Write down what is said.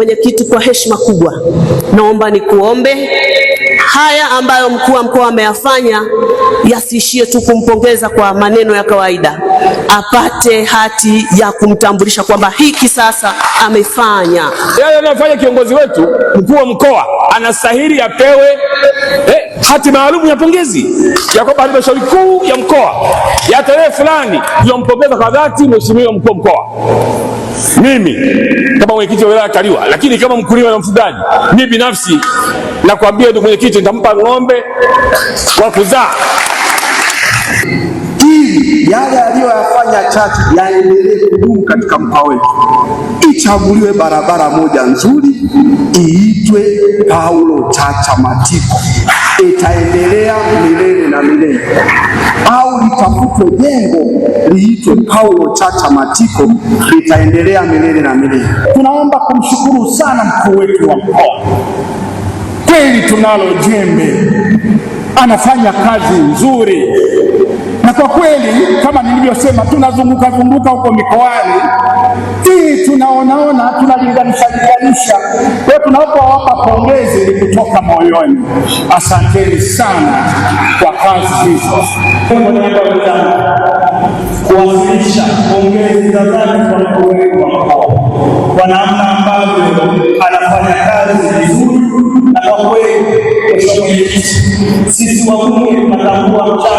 mwenyekiti, kwa heshima kubwa naomba nikuombe haya ambayo mkuu wa mkoa ameyafanya yasiishie tu kumpongeza kwa maneno ya kawaida, apate hati ya kumtambulisha kwamba hiki sasa amefanya. Yale anayofanya kiongozi wetu mkuu wa mkoa anastahili apewe hati maalum ya pongezi ya kwamba halmashauri kuu ya mkoa ya tarehe fulani tunampongeza kwa dhati mheshimiwa mkuu wa mkoa. Mimi kama mwenyekiti wa wilaya Kaliwa, lakini kama mkulima na mfugaji, mimi binafsi nakwambia ndugu mwenyekiti, nitampa ng'ombe wa kuzaa ili yale aliyoyafanya Chache yaendelee kudumu katika mkoa wetu. Ichaguliwe barabara moja nzuri iitwe Paulo Chacha Matiko, itaendelea milele na milele, au litafutwe jengo liitwe Paulo Chacha Matiko, litaendelea milele na milele. Tunaomba kumshukuru sana mkuu wetu wa mkoa. Kweli tunalo jembe, anafanya kazi nzuri, na kwa kweli kama nilivyosema, tunazunguka huko mikoani ili tunaona tunalinganisha. Kwa tunapowapa pongezi ni kutoka moyoni. Asanteni sana kwa kazi hizo. Kuwasilisha pongezi za dhati kwa mkuu wetu wa mkoa kwa namna ambavyo anafanya kazi vizuri, na kwa kweli sisi wabunge tunatambua mchango